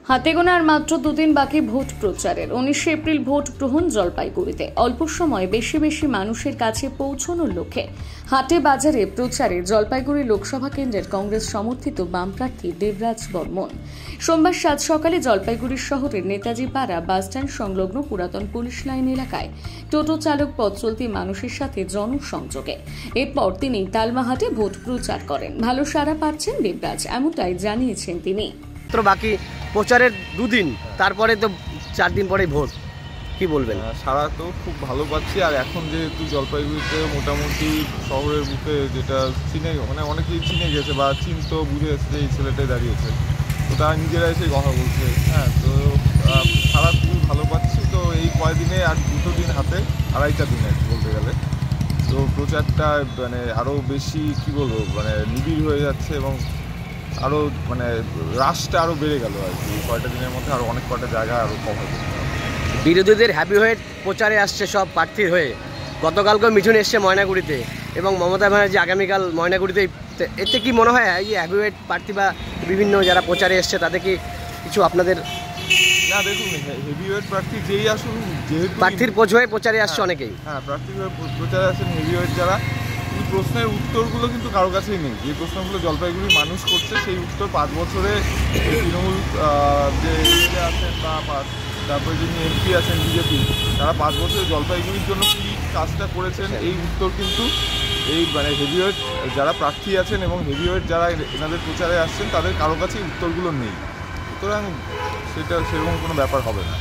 হাতে গোনার মাত্র দুদিন বাকি ভোট প্রচারের। 19 এপ্রিল ভোট গ্রহণ জলপাইগুড়িতে। অল্প সময় বেশি বেশি মানুষের কাছে পৌঁছানোর লক্ষ্যে হাটে বাজারে প্রচারে জলপাইগুড়ি লোকসভা কেন্দ্রের কংগ্রেস সমর্থিত বাম প্রার্থী দেবরাজ বর্মন। সোমবার সাত সকালে জলপাইগুড়ি শহরের নেতাজি পাড়া বাসস্ট্যান্ড সংলগ্ন পুরাতন পুলিশ লাইন এলাকায় টোটো চালক পথ চলতি মানুষের সাথে জনসংযোগে এরপর তিনি তালমাহাটে ভোট প্রচার করেন। ভালো সাড়া পাচ্ছেন দেবরাজ, এমনটাই জানিয়েছেন তিনি। বাকি প্রচারের দুদিন, তারপরে তো 4 দিন পরেই ভোট, কি বলবেন? সারা তো খুব ভালো পাচ্ছি। আর এখন যেহেতু জলপাইগুড়িতে মোটামুটি শহরের বুকে যেটা চিনে মানে অনেকেই চিনে গেছে বা চিনতো বুঝে এসেছে এই ছেলেটাই দাঁড়িয়েছে, তো তারা নিজেরা এসে কথা বলছে। হ্যাঁ, তো সারা খুব ভালো পাচ্ছি। তো এই কয়দিনে আর 2 দিন হাতে, 2.5 দিন আর কি বলতে গেলে। তো প্রচারটা মানে আরও বেশি কি বলবো মানে নিবিড় হয়ে যাচ্ছে এবং আরও মানে রাশটা আরও বেড়ে গেল আর কি। কয়টা দিনের মধ্যে আরও অনেক কয়টা জায়গা আরও কভার করতে হবে। বিরোধীদের হ্যাপি হয়ে প্রচারে আসছে সব প্রার্থীর হয়ে। গতকালকে মিঠুন এসছে ময়নাগুড়িতে এবং মমতা ব্যানার্জি আগামীকাল ময়নাগুড়িতে। এতে কি মনে হয় এই হ্যাভিওয়েট প্রার্থী বা বিভিন্ন যারা প্রচারে এসছে তাদের কি কিছু আপনাদের? না দেখুন, হেভিওয়েট প্রার্থী যেই আসুন, যেহেতু প্রার্থীর হয়ে প্রচারে আসছে অনেকেই। হ্যাঁ, প্রার্থীর প্রচারে আসেন হেভিওয়েট যারা। এই প্রশ্নের উত্তরগুলো কিন্তু কারো কাছেই নেই। যে প্রশ্নগুলো জলপাইগুড়ির মানুষ করছে সেই উত্তর 5 বছরে তৃণমূল যে এমএলএ আছেন বা তারপরে যিনি এমপি আছেন বিজেপি, তারা 5 বছরে জলপাইগুড়ির জন্য কী কাজটা করেছেন এই উত্তর কিন্তু এই মানে হেভিওয়েট যারা প্রার্থী আছেন এবং হেভিওয়েট যারা এনাদের প্রচারে আসছেন তাদের কারো কাছেই উত্তরগুলো নেই। সুতরাং সেটা সেরকম কোনো ব্যাপার হবে না।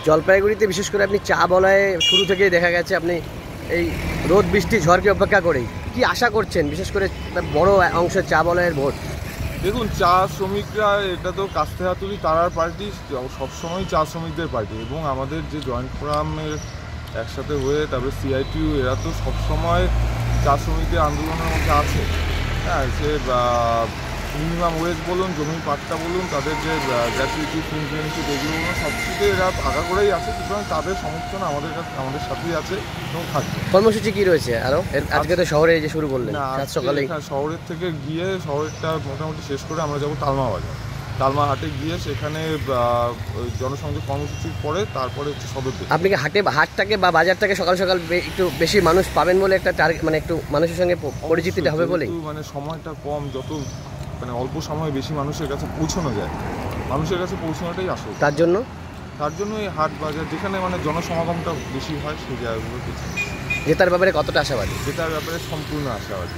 জলপাইগুড়িতে বিশেষ করে আপনি চা বলায় শুরু থেকেই দেখা গেছে আপনি এই রোদ বৃষ্টি ঝড়কে অপেক্ষা করেই কি আশা করছেন, বিশেষ করে বড় অংশের চা বলয়ের ভোট? দেখুন, চা শ্রমিকরা এটা তো কাস্তে হাতুড়ি তারার পার্টি, সবসময় চা শ্রমিকদের পার্টি। এবং আমাদের যে জয়েন্ট ফোরামের একসাথে হয়ে তারপরে সিআইটিউ, এরা তো সবসময় চা শ্রমিকদের আন্দোলনের মধ্যে আছে। হ্যাঁ, সে মিনিমাম ওয়েজ বলুন, জমির পাট্টা বলুন, তাদের যে গ্র্যাচুইটি, ফিল্ড বেনিফিট এগুলো বলুন, সব কিছুতে এরা আগা করেই আছে। সুতরাং তাদের সমর্থন আমাদের সাথেই আছে এবং থাকবে। কর্মসূচি কি রয়েছে আরও? আজকে তো শহরে যে শুরু করলেন সকালে। শহরের থেকে গিয়ে শহরটা মোটামুটি শেষ করে আমরা যাবো তালমা বাজার। তালমা হাটে গিয়ে সেখানে জনসংযোগ কর্মসূচির পরে তারপরে হচ্ছে সদর। আপনি কি হাটটাকে বা বাজারটাকে সকাল সকাল একটু বেশি মানুষ পাবেন বলে একটা টার্গেট, মানে একটু মানুষের সঙ্গে পরিচিতিটা হবে বলে? মানে সময়টা কম, যত মানে অল্প সময়ে বেশি মানুষের কাছে পৌঁছানো যায়, মানুষের কাছে পৌঁছানোটাই আসল। তার জন্য এই হাট বাজার যেখানে মানে জনসমাগমটা বেশি হয় সেই জায়গাগুলো। জেতার ব্যাপারে কতটা আশাবাদী? জেতার ব্যাপারে সম্পূর্ণ আশাবাদী।